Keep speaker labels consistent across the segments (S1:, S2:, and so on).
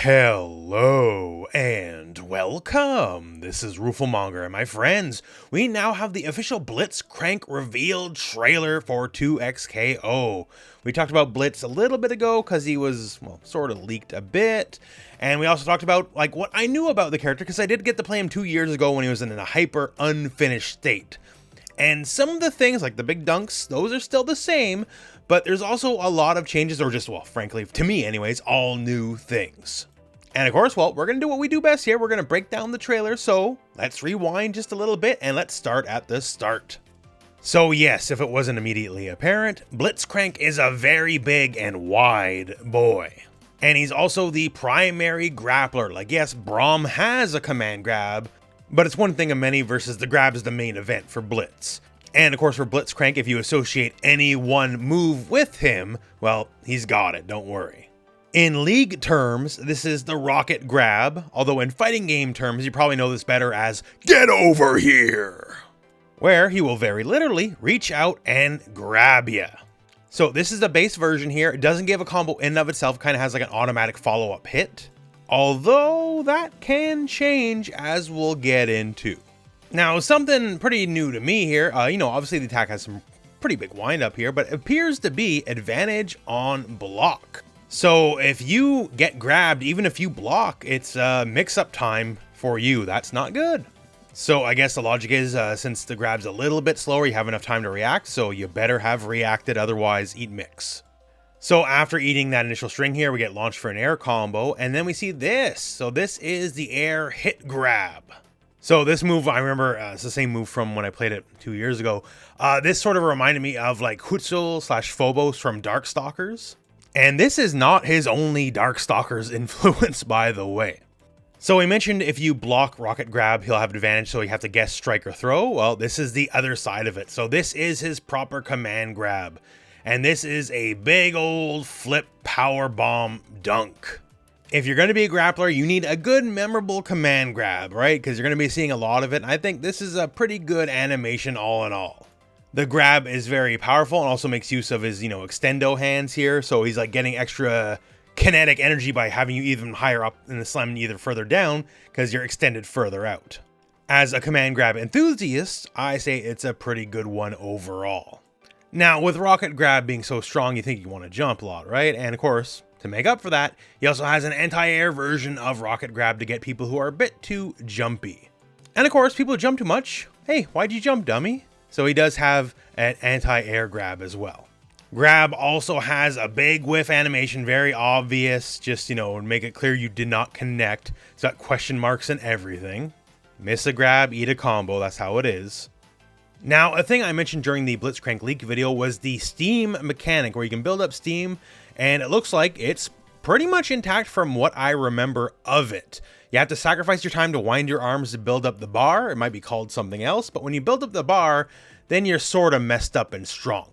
S1: Hello and welcome. This is Rooflemonger and my friends. We now have the official Blitzcrank revealed trailer for 2XKO. We talked about Blitz a little bit ago because he was, well, sort of leaked a bit. And we also talked about like what I knew about the character because I did get to play him 2 years ago when he was in a hyper unfinished state. And some of the things like the big dunks, those are still the same, but there's also a lot of changes, or just, well, frankly, to me anyways, all new things. And of course, well, we're going to do what we do best here. We're going to break down the trailer, so let's rewind just a little bit and let's start at the start. So yes, if it wasn't immediately apparent, Blitzcrank is a very big and wide boy. And he's also the primary grappler. Like, yes, Braum has a command grab, but it's one thing of many versus the grab is the main event for Blitz. And of course for Blitzcrank, if you associate any one move with him, well, he's got it, don't worry. In league terms, this is the rocket grab, although in fighting game terms, you probably know this better as get over here, where he will very literally reach out and grab ya. So this is the base version here. It doesn't give a combo in and of itself, kind of has like an automatic follow-up hit. Although that can change as we'll get into. Now, something pretty new to me here, obviously the attack has some pretty big windup here, but it appears to be advantage on block. So if you get grabbed, even if you block, it's mix-up time for you. That's not good. So I guess the logic is since the grab's a little bit slower, you have enough time to react, so you better have reacted, otherwise eat mix. So after eating that initial string here, we get launched for an air combo, and then we see this. So this is the air hit grab. So this move, I remember, it's the same move from when I played it 2 years ago. This sort of reminded me of like Hutzel/Phobos from Darkstalkers. And this is not his only Darkstalkers influence, by the way. So we mentioned if you block rocket grab, he'll have advantage, so you have to guess strike or throw. Well, this is the other side of it. So this is his proper command grab. And this is a big old flip power bomb dunk. If you're going to be a grappler, you need a good memorable command grab, right? Because you're going to be seeing a lot of it. And I think this is a pretty good animation all in all. The grab is very powerful and also makes use of his, extendo hands here. So he's like getting extra kinetic energy by having you even higher up in the slam and either further down because you're extended further out. As a command grab enthusiast, I say it's a pretty good one overall. Now, with rocket grab being so strong, you think you want to jump a lot, right? And of course, to make up for that, he also has an anti-air version of rocket grab to get people who are a bit too jumpy. And of course, people who jump too much, hey, why'd you jump, dummy? So he does have an anti-air grab as well. Grab also has a big whiff animation, very obvious, just, make it clear you did not connect. It's got question marks and everything. Miss a grab, eat a combo, that's how it is. Now, a thing I mentioned during the Blitzcrank leak video was the steam mechanic, where you can build up steam, and it looks like it's pretty much intact from what I remember of it. You have to sacrifice your time to wind your arms to build up the bar. It might be called something else, but when you build up the bar, then you're sort of messed up and strong.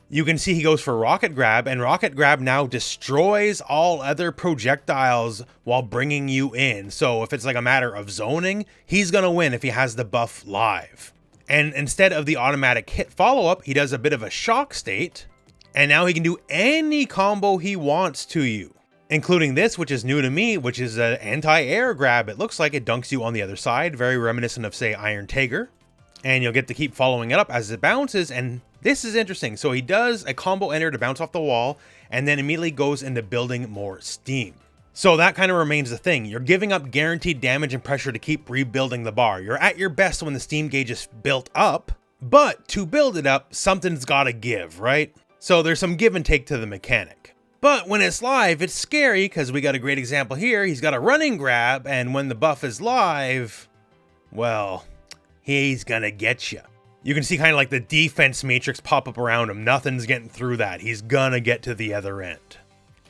S1: You can see he goes for rocket grab, and rocket grab now destroys all other projectiles while bringing you in. So if it's like a matter of zoning, he's gonna win if he has the buff live. And instead of the automatic hit follow-up, he does a bit of a shock state, and now he can do any combo he wants to you, including this, which is new to me, which is an anti-air grab. It looks like it dunks you on the other side, very reminiscent of, say, Iron Tiger, and you'll get to keep following it up as it bounces, and this is interesting. So he does a combo enter to bounce off the wall, and then immediately goes into building more steam. So that kind of remains the thing. You're giving up guaranteed damage and pressure to keep rebuilding the bar. You're at your best when the steam gauge is built up, but to build it up, something's gotta give, right? So there's some give and take to the mechanic. But when it's live, it's scary because we got a great example here. He's got a running grab, and when the buff is live, well, he's gonna get you. You can see kind of like the defense matrix pop up around him. Nothing's getting through that. He's gonna get to the other end.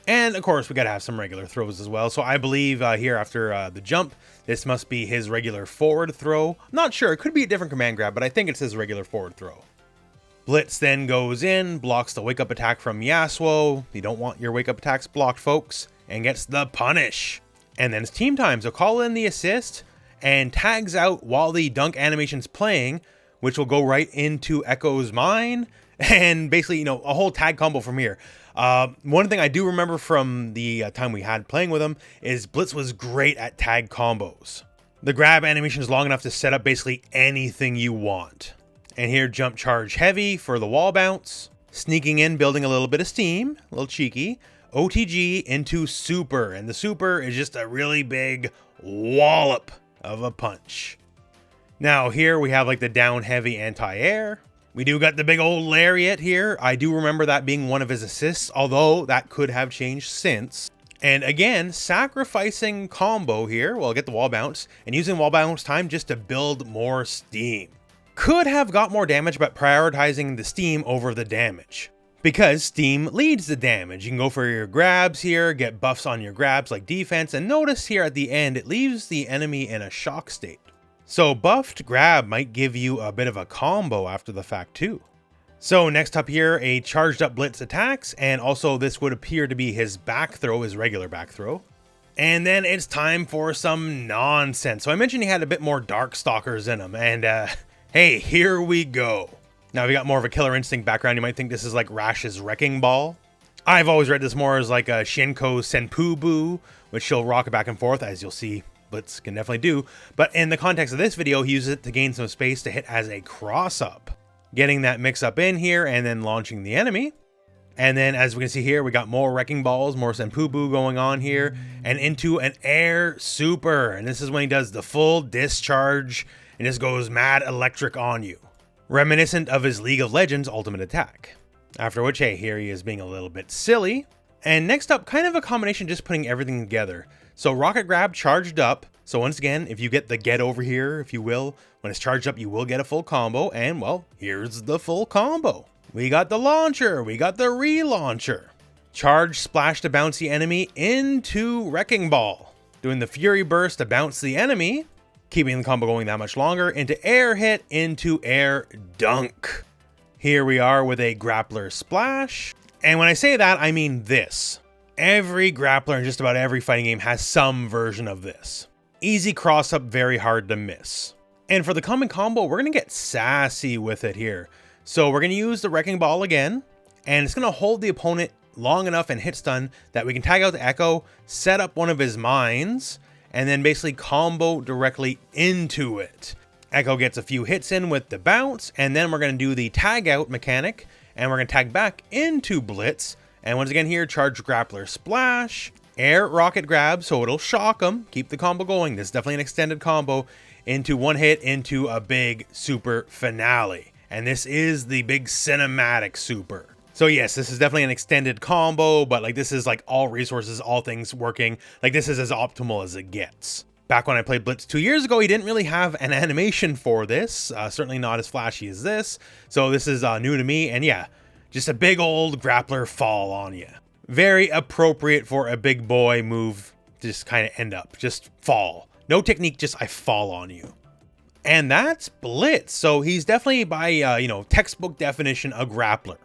S1: And of course, we gotta have some regular throws as well. So I believe here after the jump, this must be his regular forward throw. I'm not sure, it could be a different command grab, but I think it's his regular forward throw. Blitz then goes in, blocks the wake up attack from Yasuo. You don't want your wake up attacks blocked, folks, and gets the punish. And then it's team time, so call in the assist and tags out while the dunk animation's playing, which will go right into Echo's mine. And basically, a whole tag combo from here. One thing I do remember from the time we had playing with him is Blitz was great at tag combos. The grab animation is long enough to set up basically anything you want. And here, jump charge heavy for the wall bounce. Sneaking in, building a little bit of steam, a little cheeky. OTG into super, and the super is just a really big wallop of a punch. Now here we have like the down heavy anti-air. We do got the big old lariat here. I do remember that being one of his assists, although that could have changed since. And again, sacrificing combo here, well, get the wall bounce, and using wall bounce time just to build more steam. Could have got more damage, but prioritizing the steam over the damage. Because steam leads the damage. You can go for your grabs here, get buffs on your grabs like defense, and notice here at the end, it leaves the enemy in a shock state. So buffed grab might give you a bit of a combo after the fact too. So next up here, a charged up Blitz attacks, and also this would appear to be his back throw, his regular back throw. And then it's time for some nonsense. So I mentioned he had a bit more Darkstalkers in him, and hey, here we go. Now, if you got more of a Killer Instinct background, you might think this is like Rash's Wrecking Ball. I've always read this more as like a Shinko Senpubu, which she'll rock it back and forth, as you'll see Blitz can definitely do. But in the context of this video, he uses it to gain some space to hit as a cross-up. Getting that mix-up in here and then launching the enemy. And then, as we can see here, we got more Wrecking Balls, more Senpubu going on here, and into an Air Super. And this is when he does the full discharge and just goes mad electric on you. Reminiscent of his League of Legends ultimate attack. After which, hey, here he is being a little bit silly. And next up, kind of a combination, just putting everything together. So Rocket Grab charged up. So once again, if you get the get over here, if you will, when it's charged up, you will get a full combo. And well, here's the full combo. We got the launcher, we got the relauncher. Charge splash to bounce the enemy into Wrecking Ball. Doing the Fury Burst to bounce the enemy. Keeping the combo going that much longer, into air hit, into air dunk. Here we are with a grappler splash. And when I say that, I mean this. Every grappler in just about every fighting game has some version of this. Easy cross up, very hard to miss. And for the common combo, we're gonna get sassy with it here. So we're gonna use the Wrecking Ball again, and it's gonna hold the opponent long enough and hit stun that we can tag out the Echo, set up one of his mines, and then basically combo directly into it. Echo gets a few hits in with the bounce, and then we're going to do the tag out mechanic, and we're going to tag back into Blitz. And once again here, charge grappler splash, air rocket grab, so it'll shock him, keep the combo going. This is definitely an extended combo into one hit into a big super finale. And this is the big cinematic super. So yes, this is definitely an extended combo, but like this is like all resources, all things working. Like this is as optimal as it gets. Back when I played Blitz 2 years ago, he didn't really have an animation for this. Certainly not as flashy as this. So this is new to me. And yeah, just a big old grappler fall on you. Very appropriate for a big boy move to just kind of end up, just fall. No technique, just I fall on you. And that's Blitz. So he's definitely by, textbook definition, a grappler.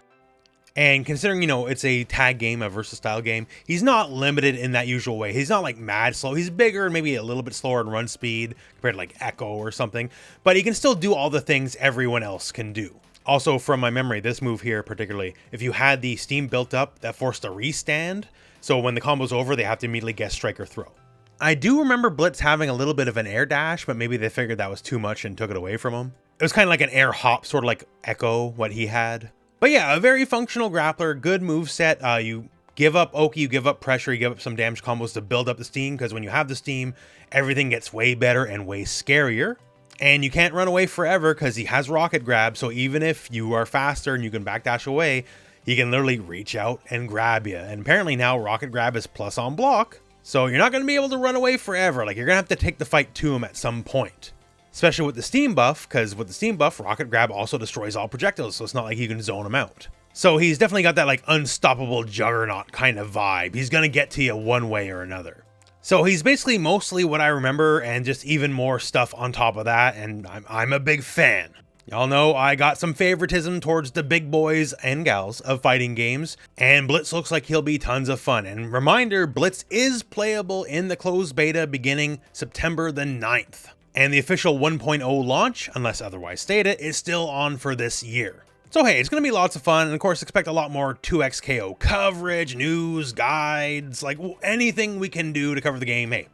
S1: And considering, it's a tag game, a versus style game, he's not limited in that usual way. He's not like mad slow. He's bigger and maybe a little bit slower in run speed compared to like Echo or something, but he can still do all the things everyone else can do. Also, from my memory, this move here particularly, if you had the steam built up, that forced a restand. So when the combo's over, they have to immediately guess strike or throw. I do remember Blitz having a little bit of an air dash, but maybe they figured that was too much and took it away from him. It was kind of like an air hop, sort of like Echo, what he had. But yeah, a very functional grappler, good move set. You give up Oki, you give up pressure, you give up some damage combos to build up the steam, because when you have the steam, everything gets way better and way scarier. And you can't run away forever because he has rocket grab, so even if you are faster and you can backdash away, he can literally reach out and grab you. And apparently now rocket grab is plus on block, so you're not going to be able to run away forever. Like, you're going to have to take the fight to him at some point. Especially with the steam buff, because with the steam buff, rocket grab also destroys all projectiles, so it's not like you can zone him out. So he's definitely got that like unstoppable juggernaut kind of vibe. He's going to get to you one way or another. So he's basically mostly what I remember, and just even more stuff on top of that, and I'm a big fan. Y'all know I got some favoritism towards the big boys and gals of fighting games, and Blitz looks like he'll be tons of fun. And reminder, Blitz is playable in the closed beta beginning September the 9th. And the official 1.0 launch, unless otherwise stated, is still on for this year. So hey, it's going to be lots of fun, and of course expect a lot more 2XKO coverage, news, guides, like anything we can do to cover the game. Hey,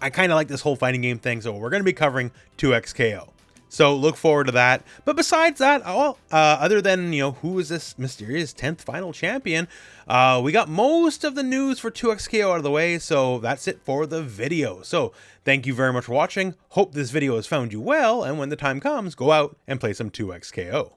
S1: I kind of like this whole fighting game thing, so we're going to be covering 2XKO. So look forward to that. But besides that, other than, who is this mysterious 10th final champion, we got most of the news for 2XKO out of the way, so that's it for the video. So thank you very much for watching. Hope this video has found you well, and when the time comes, go out and play some 2XKO.